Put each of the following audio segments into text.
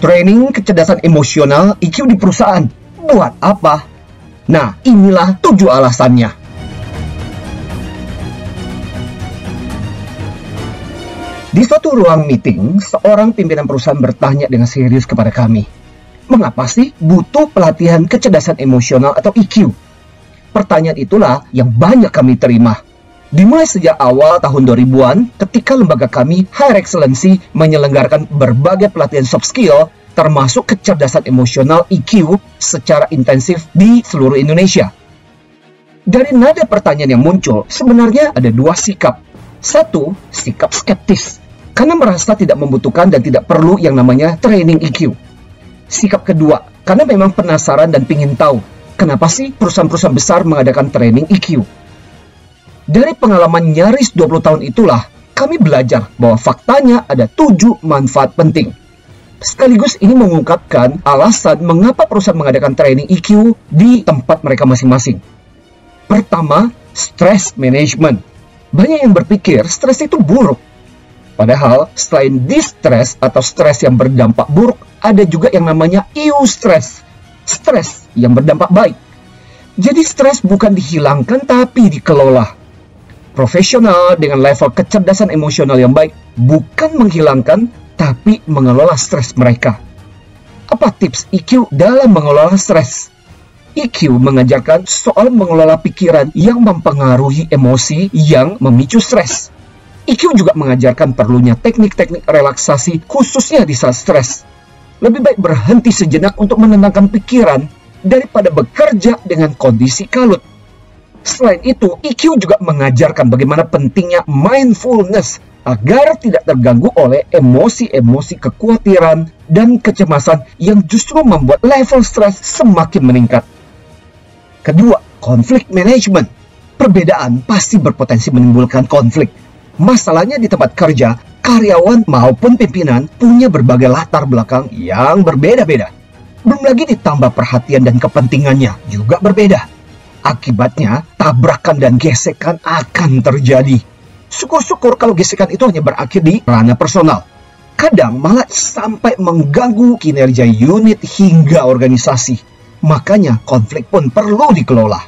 Training kecerdasan emosional EQ di perusahaan. Buat apa? Nah, inilah 7 alasannya. Di suatu ruang meeting, seorang pimpinan perusahaan bertanya dengan serius kepada kami, mengapa sih butuh pelatihan kecerdasan emosional atau EQ? Pertanyaan itulah yang banyak kami terima. Dimulai sejak awal tahun 2000-an, ketika lembaga kami, Higher Excellency, menyelenggarakan berbagai pelatihan soft skill, termasuk kecerdasan emosional EQ, secara intensif di seluruh Indonesia. Dari nada pertanyaan yang muncul, sebenarnya ada 2 sikap. 1, sikap skeptis, karena merasa tidak membutuhkan dan tidak perlu yang namanya training EQ. Sikap kedua, karena memang penasaran dan ingin tahu, kenapa sih perusahaan-perusahaan besar mengadakan training EQ? Dari pengalaman nyaris 20 tahun itulah, kami belajar bahwa faktanya ada 7 manfaat penting. Sekaligus ini mengungkapkan alasan mengapa perusahaan mengadakan training EQ di tempat mereka masing-masing. Pertama, stress management. Banyak yang berpikir stres itu buruk. Padahal, selain distress atau stres yang berdampak buruk, ada juga yang namanya eustress, stres yang berdampak baik. Jadi stres bukan dihilangkan tapi dikelola. Profesional dengan level kecerdasan emosional yang baik bukan menghilangkan tapi mengelola stres mereka. Apa tips EQ dalam mengelola stres? EQ mengajarkan soal mengelola pikiran yang mempengaruhi emosi yang memicu stres. EQ juga mengajarkan perlunya teknik-teknik relaksasi khususnya di saat stres. Lebih baik berhenti sejenak untuk menenangkan pikiran daripada bekerja dengan kondisi kalut. Selain itu, EQ juga mengajarkan bagaimana pentingnya mindfulness agar tidak terganggu oleh emosi-emosi kekhawatiran dan kecemasan yang justru membuat level stres semakin meningkat. Kedua, konflik management. Perbedaan pasti berpotensi menimbulkan konflik. Masalahnya di tempat kerja, karyawan maupun pimpinan punya berbagai latar belakang yang berbeda-beda. Belum lagi ditambah perhatian dan kepentingannya juga berbeda. Akibatnya, tabrakan dan gesekan akan terjadi. Syukur-syukur kalau gesekan itu hanya berakhir di ranah personal. Kadang malah sampai mengganggu kinerja unit hingga organisasi. Makanya konflik pun perlu dikelola.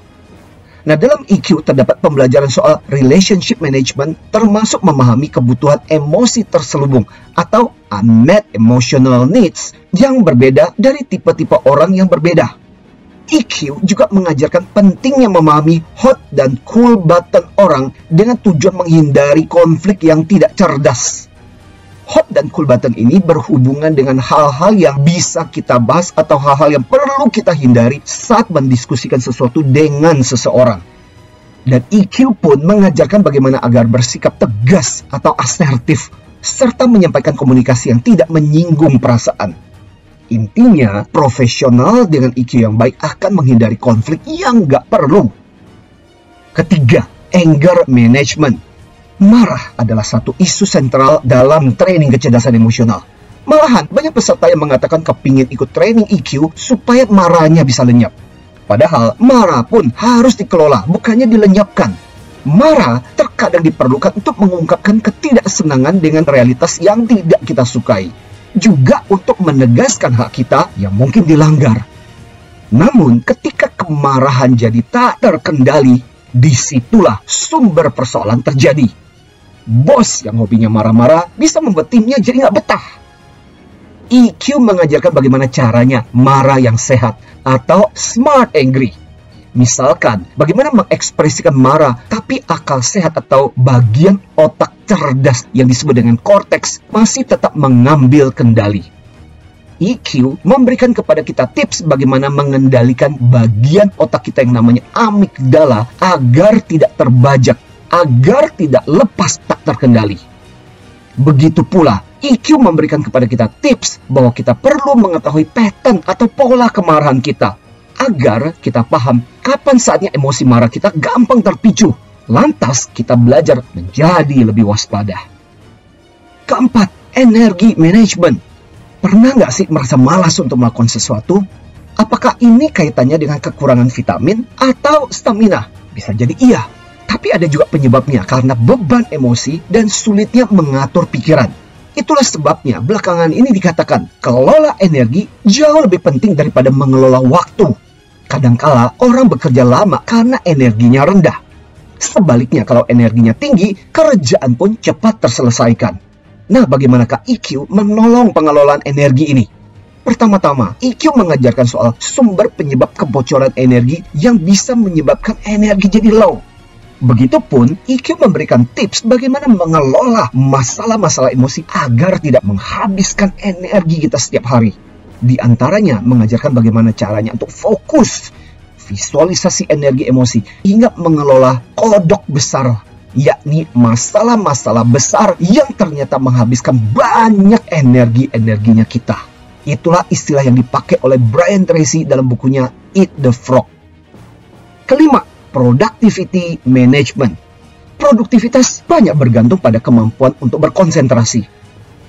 Nah, dalam EQ terdapat pembelajaran soal relationship management, termasuk memahami kebutuhan emosi terselubung atau unmet emotional needs yang berbeda dari tipe-tipe orang yang berbeda. EQ juga mengajarkan pentingnya memahami hot dan cool button orang dengan tujuan menghindari konflik yang tidak cerdas. Hot dan cool button ini berhubungan dengan hal-hal yang bisa kita bahas atau hal-hal yang perlu kita hindari saat mendiskusikan sesuatu dengan seseorang. Dan EQ pun mengajarkan bagaimana agar bersikap tegas atau asertif, serta menyampaikan komunikasi yang tidak menyinggung perasaan. Intinya, profesional dengan EQ yang baik akan menghindari konflik yang nggak perlu. Ketiga, anger management. Marah adalah satu isu sentral dalam training kecerdasan emosional. Malahan, banyak peserta yang mengatakan kepingin ikut training EQ supaya marahnya bisa lenyap. Padahal, marah pun harus dikelola, bukannya dilenyapkan. Marah terkadang diperlukan untuk mengungkapkan ketidaksenangan dengan realitas yang tidak kita sukai. Juga untuk menegaskan hak kita yang mungkin dilanggar. Namun, ketika kemarahan jadi tak terkendali, disitulah sumber persoalan terjadi. Bos yang hobinya marah-marah bisa membuat timnya jadi nggak betah. EQ mengajarkan bagaimana caranya marah yang sehat atau smart angry. Misalkan, bagaimana mengekspresikan marah tapi akal sehat atau bagian otak cerdas yang disebut dengan korteks masih tetap mengambil kendali. EQ memberikan kepada kita tips bagaimana mengendalikan bagian otak kita yang namanya amigdala agar tidak terbajak, agar tidak lepas tak terkendali. Begitu pula, EQ memberikan kepada kita tips bahwa kita perlu mengetahui pattern atau pola kemarahan kita, agar kita paham kapan saatnya emosi marah kita gampang terpicu. Lantas, kita belajar menjadi lebih waspada. Keempat, energi management. Pernah nggak sih merasa malas untuk melakukan sesuatu? Apakah ini kaitannya dengan kekurangan vitamin atau stamina? Bisa jadi iya. Tapi ada juga penyebabnya karena beban emosi dan sulitnya mengatur pikiran. Itulah sebabnya belakangan ini dikatakan, kelola energi jauh lebih penting daripada mengelola waktu. Kadangkala orang bekerja lama karena energinya rendah. Sebaliknya kalau energinya tinggi, kerjaan pun cepat terselesaikan. Nah, bagaimanakah EQ menolong pengelolaan energi ini? Pertama-tama, EQ mengajarkan soal sumber penyebab kebocoran energi yang bisa menyebabkan energi jadi low. Begitupun, EQ memberikan tips bagaimana mengelola masalah-masalah emosi agar tidak menghabiskan energi kita setiap hari. Di antaranya, mengajarkan bagaimana caranya untuk fokus, visualisasi energi emosi, hingga mengelola kodok besar, yakni masalah-masalah besar yang ternyata menghabiskan banyak energinya kita. Itulah istilah yang dipakai oleh Brian Tracy dalam bukunya Eat the Frog. Kelima, productivity management. Produktivitas banyak bergantung pada kemampuan untuk berkonsentrasi.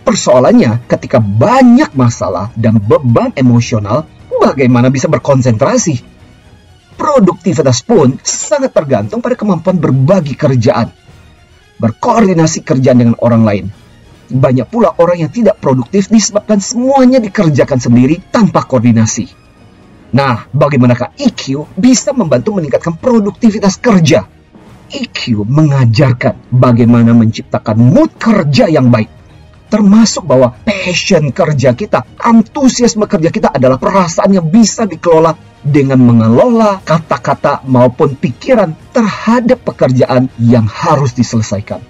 Persoalannya, ketika banyak masalah dan beban emosional, bagaimana bisa berkonsentrasi? Produktivitas pun sangat tergantung pada kemampuan berbagi kerjaan, berkoordinasi kerjaan dengan orang lain. Banyak pula orang yang tidak produktif disebabkan semuanya dikerjakan sendiri tanpa koordinasi. Nah, bagaimanakah EQ bisa membantu meningkatkan produktivitas kerja? EQ mengajarkan bagaimana menciptakan mood kerja yang baik. Termasuk bahwa passion kerja kita, antusiasme kerja kita adalah perasaan yang bisa dikelola dengan mengelola kata-kata maupun pikiran terhadap pekerjaan yang harus diselesaikan.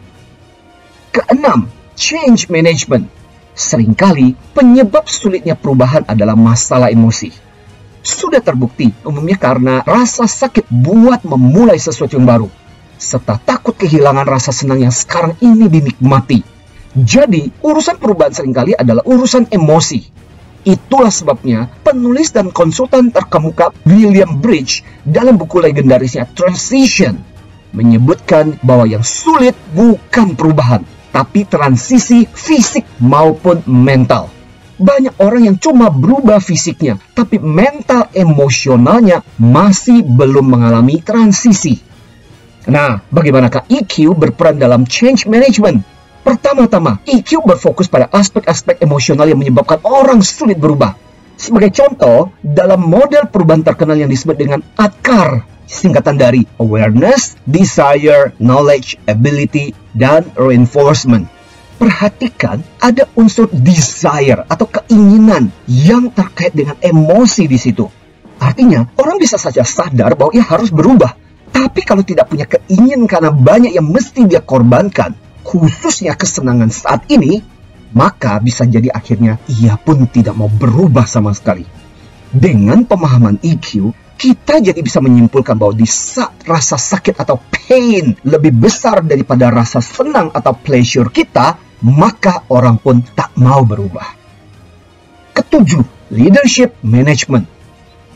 Keenam, change management. Seringkali penyebab sulitnya perubahan adalah masalah emosi. Sudah terbukti umumnya karena rasa sakit buat memulai sesuatu yang baru, serta takut kehilangan rasa senang yang sekarang ini dinikmati. Jadi, urusan perubahan seringkali adalah urusan emosi. Itulah sebabnya penulis dan konsultan terkemuka William Bridge dalam buku legendarisnya Transition menyebutkan bahwa yang sulit bukan perubahan, tapi transisi fisik maupun mental. Banyak orang yang cuma berubah fisiknya, tapi mental emosionalnya masih belum mengalami transisi. Nah, bagaimanakah EQ berperan dalam change management? Pertama-tama, EQ berfokus pada aspek-aspek emosional yang menyebabkan orang sulit berubah. Sebagai contoh, dalam model perubahan terkenal yang disebut dengan ADKAR, singkatan dari Awareness, Desire, Knowledge, Ability, dan Reinforcement. Perhatikan, ada unsur desire atau keinginan yang terkait dengan emosi di situ. Artinya, orang bisa saja sadar bahwa ia harus berubah. Tapi kalau tidak punya keinginan karena banyak yang mesti dia korbankan, khususnya kesenangan saat ini, maka bisa jadi akhirnya ia pun tidak mau berubah sama sekali. Dengan pemahaman EQ, kita jadi bisa menyimpulkan bahwa di saat rasa sakit atau pain lebih besar daripada rasa senang atau pleasure kita, maka orang pun tak mau berubah. Ketujuh, leadership management.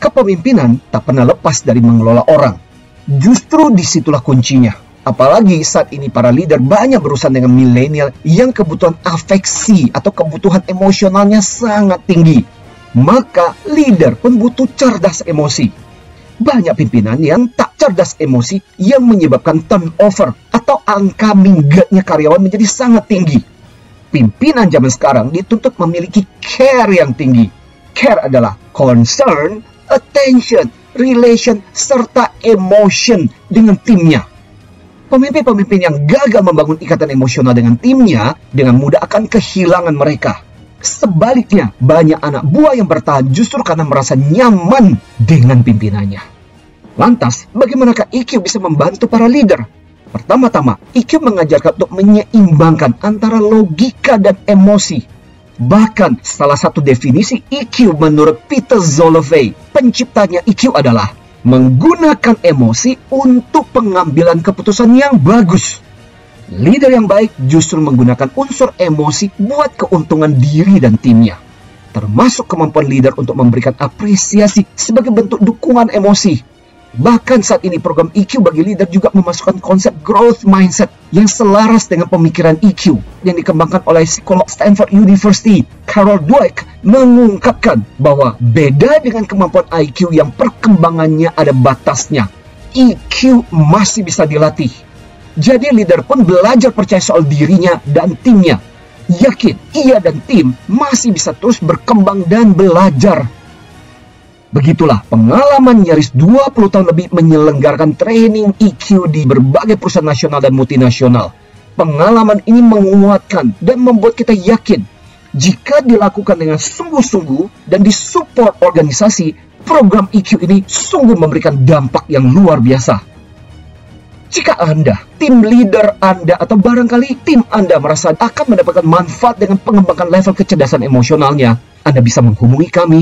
Kepemimpinan tak pernah lepas dari mengelola orang. Justru disitulah kuncinya. Apalagi saat ini para leader banyak berurusan dengan milenial yang kebutuhan afeksi atau kebutuhan emosionalnya sangat tinggi. Maka leader pun butuh cerdas emosi. Banyak pimpinan yang tak cerdas emosi yang menyebabkan turnover atau angka minggatnya karyawan menjadi sangat tinggi. Pimpinan zaman sekarang dituntut memiliki care yang tinggi. Care adalah concern, attention, relation, serta emotion dengan timnya. Pemimpin-pemimpin yang gagal membangun ikatan emosional dengan timnya dengan mudah akan kehilangan mereka. Sebaliknya, banyak anak buah yang bertahan justru karena merasa nyaman dengan pimpinannya. Lantas, bagaimanakah EQ bisa membantu para leader? Pertama-tama, EQ mengajarkan untuk menyeimbangkan antara logika dan emosi. Bahkan, salah satu definisi EQ menurut Peter Salovey, penciptanya EQ adalah menggunakan emosi untuk pengambilan keputusan yang bagus. Leader yang baik justru menggunakan unsur emosi buat keuntungan diri dan timnya. Termasuk kemampuan leader untuk memberikan apresiasi sebagai bentuk dukungan emosi. Bahkan saat ini program EQ bagi leader juga memasukkan konsep growth mindset yang selaras dengan pemikiran EQ yang dikembangkan oleh psikolog Stanford University, Carol Dweck, mengungkapkan bahwa beda dengan kemampuan IQ yang perkembangannya ada batasnya, EQ masih bisa dilatih. Jadi leader pun belajar percaya soal dirinya dan timnya. yakin ia dan tim masih bisa terus berkembang dan belajar. Begitulah pengalaman nyaris 20 tahun lebih menyelenggarakan training EQ di berbagai perusahaan nasional dan multinasional. Pengalaman ini menguatkan dan membuat kita yakin jika dilakukan dengan sungguh-sungguh dan disupport organisasi, program EQ ini sungguh memberikan dampak yang luar biasa. Jika Anda, tim leader Anda, atau barangkali tim Anda merasa akan mendapatkan manfaat dengan pengembangan level kecerdasan emosionalnya, Anda bisa menghubungi kami.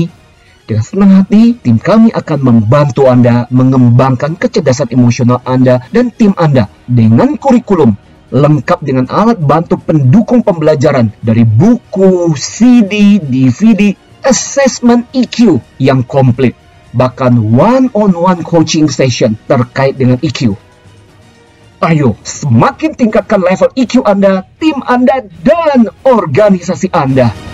Dengan senang hati, tim kami akan membantu Anda mengembangkan kecerdasan emosional Anda dan tim Anda dengan kurikulum lengkap dengan alat bantu pendukung pembelajaran dari buku, CD, DVD, assessment EQ yang komplit, bahkan one-on-one coaching session terkait dengan EQ. Ayo, semakin tingkatkan level EQ Anda, tim Anda, dan organisasi Anda.